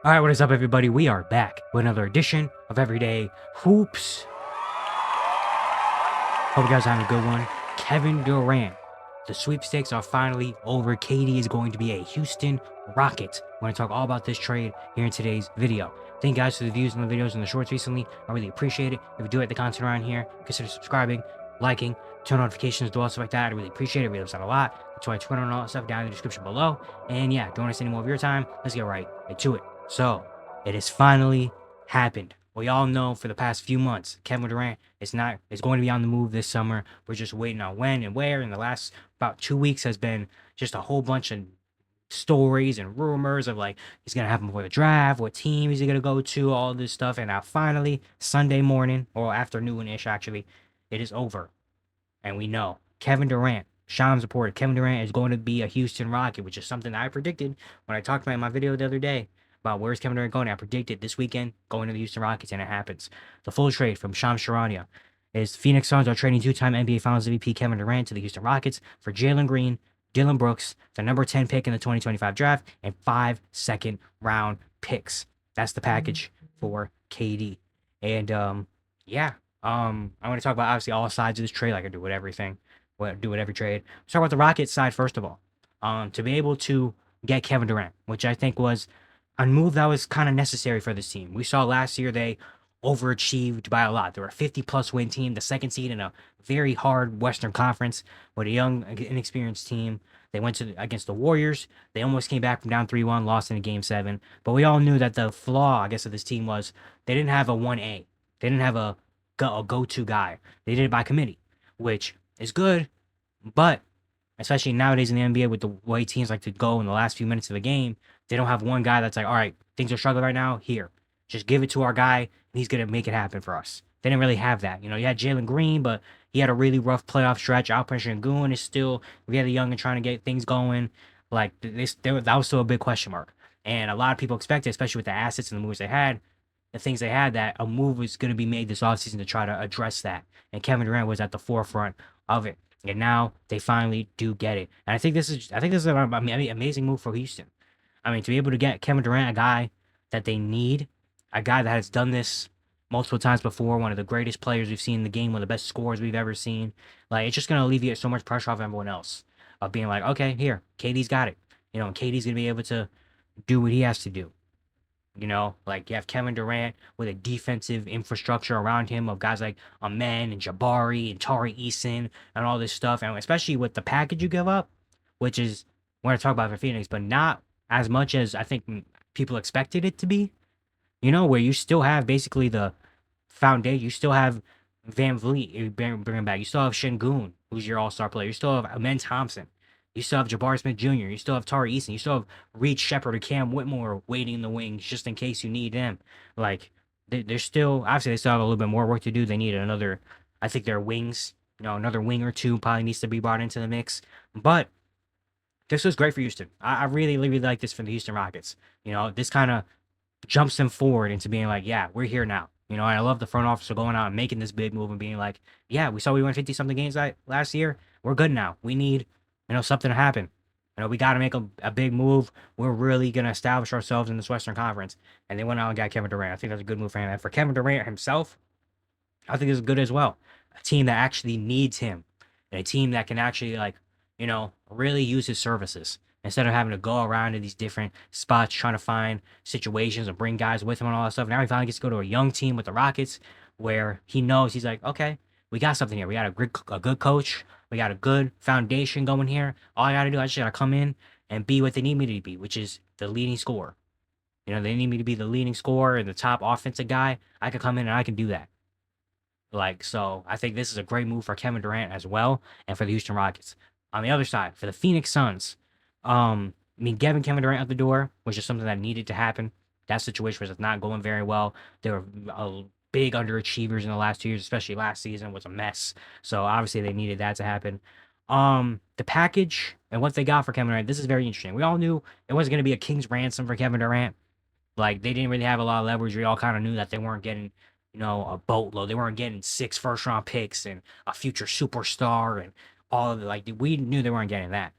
All right, what is up, everybody? We are back with another edition of Everyday Hoops. Hope you guys are having a good one. Kevin Durant. The sweepstakes are finally over. KD is going to be a Houston Rocket. We're going to talk all about this trade here in today's video. Thank you guys for the views on the videos and the shorts recently. I really appreciate it. If you do like the content around here, consider subscribing, liking, turn notifications, do all stuff like that. I really appreciate it. It really helps out a lot. That's why I Twitter and all that stuff down in the description below. And yeah, don't waste any more of your time. Let's get right to it. So, it has finally happened. We all know for the past few months, Kevin Durant is going to be on the move this summer. We're just waiting on when and where. And the last about 2 weeks has been just a whole bunch of stories and rumors of like he's gonna have him for the draft, what team is he gonna go to, all this stuff. And now finally, Sunday morning or afternoon-ish actually, it is over. And we know Kevin Durant, Shams reported Kevin Durant is going to be a Houston Rocket, which is something that I predicted when I talked about in my video the other day about where's Kevin Durant going. I predicted this weekend going to the Houston Rockets, and it happens. The full trade from Shams Charania is Phoenix Suns are trading two-time NBA Finals MVP Kevin Durant to the Houston Rockets for Jalen Green, Dylan Brooks, the number 10 pick in the 2025 draft, and 5 second-round picks. That's the package for KD. And yeah, I want to talk about obviously all sides of this trade, like I do with everything, do with every trade. Let's talk about the Rockets side first of all. To be able to get Kevin Durant, which I think was a move that was kind of necessary for this team. We saw last year they overachieved by a lot. They were a 50-plus win team, the second seed in a very hard Western Conference with a young, inexperienced team. They went to against the Warriors. They almost came back from down 3-1, lost in a game 7. But we all knew that the flaw, I guess, of this team was they didn't have a 1A. They didn't have a go-to guy. They did it by committee, which is good, but especially nowadays in the NBA with the way teams like to go in the last few minutes of the game, they don't have one guy that's like, all right, things are struggling right now. Here, just give it to our guy, and he's gonna make it happen for us. They didn't really have that. You had Jalen Green, but he had a really rough playoff stretch. Alperen Sengun is still really young and trying to get things going. Like that was still a big question mark. And a lot of people expected, especially with the assets and the moves they had, the things they had, that a move was going to be made this offseason to try to address that. And Kevin Durant was at the forefront of it. And now they finally do get it. And I think this is an amazing move for Houston. I mean, to be able to get Kevin Durant, a guy that they need, a guy that has done this multiple times before, one of the greatest players we've seen in the game, one of the best scorers we've ever seen. Like, it's just going to alleviate so much pressure off everyone else of being like, okay, here, KD's got it. And KD's going to be able to do what he has to do. Like you have Kevin Durant with a defensive infrastructure around him of guys like Amen and Jabari and Tari Eason and all this stuff. And especially with the package you give up, which is, we're going to talk about for Phoenix, but not as much as I think people expected it to be, where you still have basically the foundation. You still have Van Vliet, you bring him back. You still have Şengün, who's your all-star player. You still have Amen Thompson. You still have Jabari Smith Jr. You still have Tari Eason. You still have Reed Shepard or Cam Whitmore waiting in the wings just in case you need them. Like, they're still, obviously, they still have a little bit more work to do. They need another, I think their wings, another wing or two probably needs to be brought into the mix. But this was great for Houston. I really, really like this for the Houston Rockets. This kind of jumps them forward into being like, yeah, we're here now. And I love the front office going out and making this big move and being like, yeah, we saw we won 50-something games last year. We're good now. We need something to happen. We got to make a big move. We're really going to establish ourselves in this Western Conference. And they went out and got Kevin Durant. I think that's a good move for him. And for Kevin Durant himself, I think it's good as well. A team that actually needs him. And a team that can actually, really use his services. Instead of having to go around to these different spots trying to find situations and bring guys with him and all that stuff. Now he finally gets to go to a young team with the Rockets where he knows he's like, okay, we got something here. We got a good coach. We got a good foundation going here. All I got to do, I just got to come in and be what they need me to be, which is the leading scorer. They need me to be the leading scorer and the top offensive guy. I can come in and I can do that. So I think this is a great move for Kevin Durant as well and for the Houston Rockets. On the other side, for the Phoenix Suns, getting Kevin Durant out the door was just something that needed to happen. That situation was not going very well. They were big underachievers in the last 2 years, especially last season was a mess. So obviously they needed that to happen. The package and what they got for Kevin Durant, this is very interesting. We all knew it wasn't going to be a king's ransom for Kevin Durant. Like, they didn't really have a lot of leverage. We all kind of knew that they weren't getting, a boatload. They weren't getting 6 first-round picks and a future superstar and all of it. We knew they weren't getting that.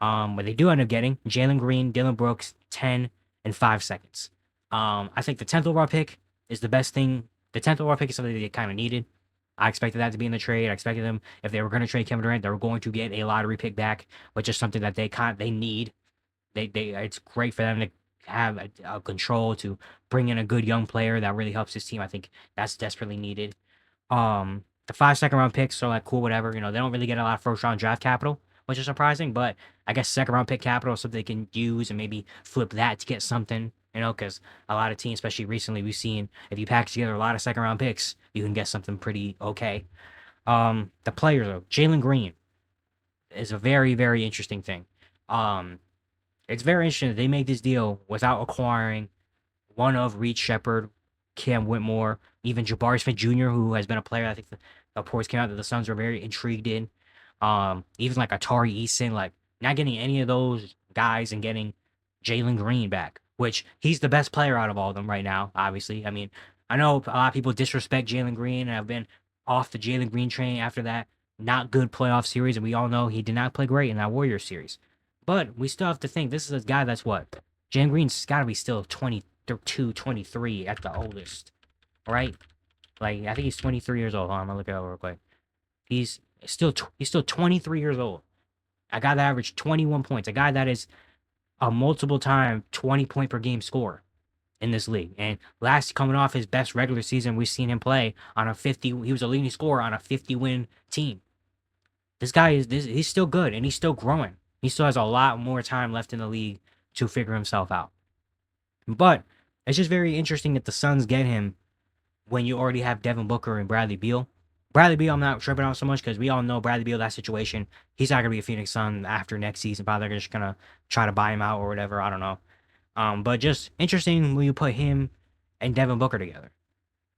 But they do end up getting Jalen Green, Dylan Brooks, 10 and 5 seconds. I think the 10th overall pick is the best thing. The 10th overall pick is something they kind of needed. I expected that to be in the trade. I expected them, if they were going to trade Kevin Durant, they were going to get a lottery pick back, which is something that they need. They it's great for them to have a control to bring in a good young player that really helps this team. I think that's desperately needed. The 5 second round picks are like cool, whatever. They don't really get a lot of first round draft capital, which is surprising. But I guess second round pick capital is something they can use and maybe flip that to get something. Because a lot of teams, especially recently, we've seen if you package together a lot of second round picks, you can get something pretty okay. The players though, Jalen Green is a very, very interesting thing. Um, it's very interesting that they made this deal without acquiring one of Reed Shepard, Cam Whitmore, even Jabari Smith Jr., who has been a player I think the reports came out that the Suns were very intrigued in. Even like Atari Eason, like not getting any of those guys and getting Jalen Green back, which he's the best player out of all of them right now, obviously. I mean, I know a lot of people disrespect Jalen Green, and I've been off the Jalen Green train after that not good playoff series, and we all know he did not play great in that Warriors series. But we still have to think this is a guy that's what? Jalen Green's got to be still 22, 23 at the oldest, right? Like, I think he's 23 years old. Hold on, I'm going to look it up real quick. He's still 23 years old. A guy that averaged 21 points. A guy that is a multiple time 20 point per game scorer in this league. And last coming off his best regular season, we've seen him play on a 50. He was a leading scorer on a 50-win team. He's still good and he's still growing. He still has a lot more time left in the league to figure himself out. But it's just very interesting that the Suns get him when you already have Devin Booker and Bradley Beal. Bradley Beal, I'm not tripping out so much because we all know Bradley Beal, that situation. He's not going to be a Phoenix Sun after next season. Probably they're just going to try to buy him out or whatever. I don't know. But just interesting when you put him and Devin Booker together.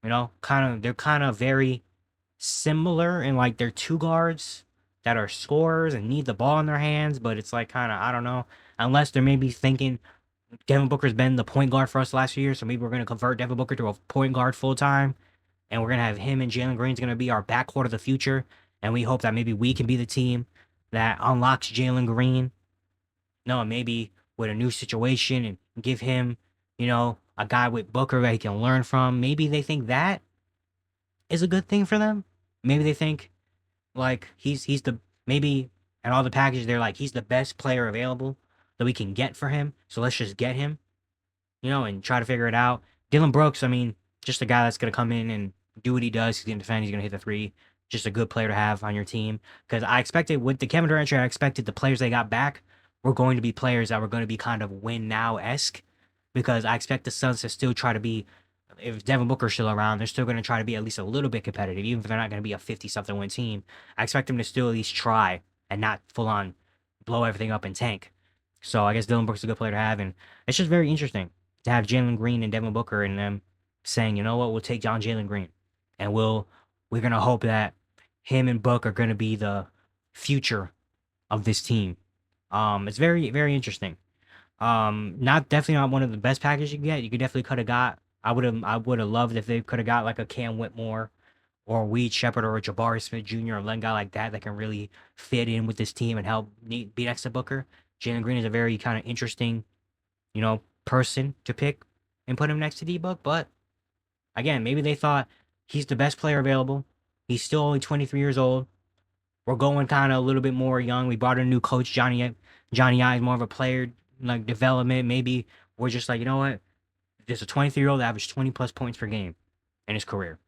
They're kind of very similar in like they're two guards that are scorers and need the ball in their hands, but it's like kind of, I don't know, unless they're maybe thinking Devin Booker's been the point guard for us the last few years, so maybe we're going to convert Devin Booker to a point guard full time, and we're going to have him and Jalen Green's going to be our backcourt of the future, and we hope that maybe we can be the team that unlocks Jalen Green. No, maybe with a new situation and give him, a guy with Booker that he can learn from. Maybe they think that is a good thing for them. Maybe they think like he's the maybe and all the packages they're like he's the best player available that we can get for him. So let's just get him, and try to figure it out. Dylan Brooks, I mean, just a guy that's gonna come in and do what he does. He's gonna defend. He's gonna hit the three. Just a good player to have on your team. Because I expected with the Kevin Durant trade, I expected the players they got back were going to be players that were going to be kind of win now esque. Because I expect the Suns to still try to be, if Devin Booker's still around, they're still going to try to be at least a little bit competitive, even if they're not going to be a 50-something win team. I expect them to still at least try and not full on blow everything up and tank. So I guess Dylan Brooks is a good player to have, and it's just very interesting to have Jalen Green and Devin Booker and them saying, you know what, we'll take John Jalen Green, and we're gonna hope that him and Book are gonna be the future of this team. It's very, very interesting. Definitely not one of the best packages you can get. You could definitely could have got. I would have loved if they could have got like a Cam Whitmore or Weed Shepard or a Jabari Smith Jr. or a guy like that can really fit in with this team and help be next to Booker. Jalen Green is a very kind of interesting, person to pick and put him next to D-Book. But again, maybe they thought he's the best player available. He's still only 23 years old. We're going kind of a little bit more young. We brought in a new coach, Johnny. Johnny I is more of a player like development. Maybe we're just like, you know what? There's a 23-year-old that averaged 20 plus points per game in his career.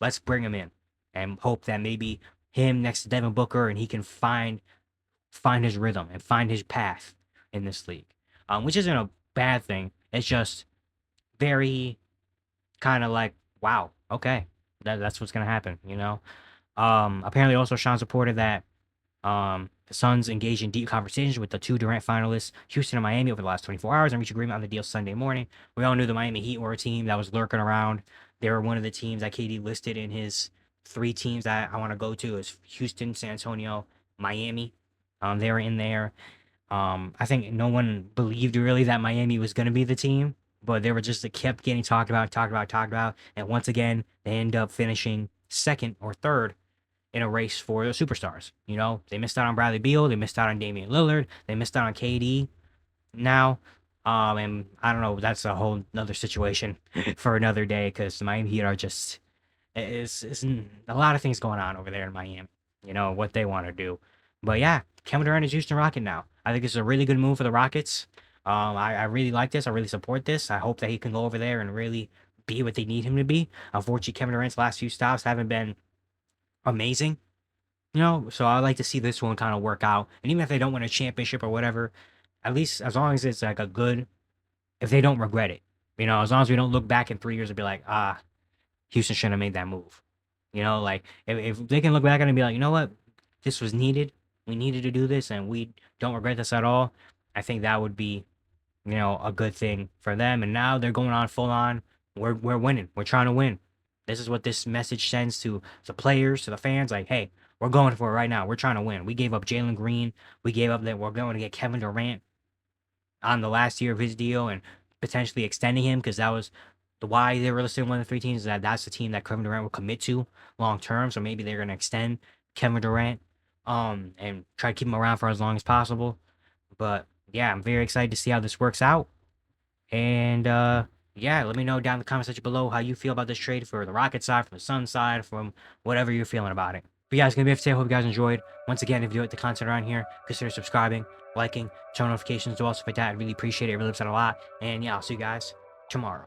Let's bring him in and hope that maybe him next to Devin Booker and he can find his rhythm and find his path in this league, which isn't a bad thing. It's just very kind of like, wow, okay, that's what's gonna happen, Apparently, also Sean supported that the Suns engaged in deep conversations with the two Durant finalists, Houston and Miami, over the last 24 hours and reached agreement on the deal Sunday morning. We all knew the Miami Heat were a team that was lurking around. They were one of the teams that KD listed in his 3 teams that I want to go to is Houston, San Antonio, Miami. They were in there. I think no one believed really that Miami was going to be the team, but they were just kept getting talked about. And once again, they end up finishing second or third in a race for the superstars. They missed out on Bradley Beal. They missed out on Damian Lillard. They missed out on KD. Now, And I don't know, that's a whole another situation for another day because the Miami Heat are just is a lot of things going on over there in Miami. You know what they want to do, but yeah, Kevin Durant is Houston Rocket now. I think it's a really good move for the Rockets. I really like this. I really support this. I hope that he can go over there and really be what they need him to be. Unfortunately, Kevin Durant's last few stops haven't been amazing. You know, so I like to see this one kind of work out. And even if they don't win a championship or whatever, at least as long as it's like a good, if they don't regret it, you know, as long as we don't look back in 3 years and be like, Houston shouldn't have made that move. You know, like if they can look back at it and be like, you know what, this was needed. We needed to do this, and we don't regret this at all. I think that would be, you know, a good thing for them. And now they're going on full on. We're winning. We're trying to win. This is what this message sends to the players, to the fans. Like, hey, we're going for it right now. We're trying to win. We gave up Jalen Green. We gave up that we're going to get Kevin Durant on the last year of his deal and potentially extending him because that was the why they were listed one of the three teams. That's the team that Kevin Durant will commit to long term. So maybe they're gonna extend Kevin Durant, and try to keep him around for as long as possible. But yeah, I'm very excited to see how this works out. And yeah, let me know down in the comment section below how you feel about this trade for the Rocket side, from the Sun side, from whatever you're feeling about it. But yeah, it's gonna be it for today. I hope you guys enjoyed. Once again, if you like the content around here, consider subscribing, liking, turn notifications to all stuff like that. I really appreciate it. It really helps out a lot. And yeah, I'll see you guys tomorrow.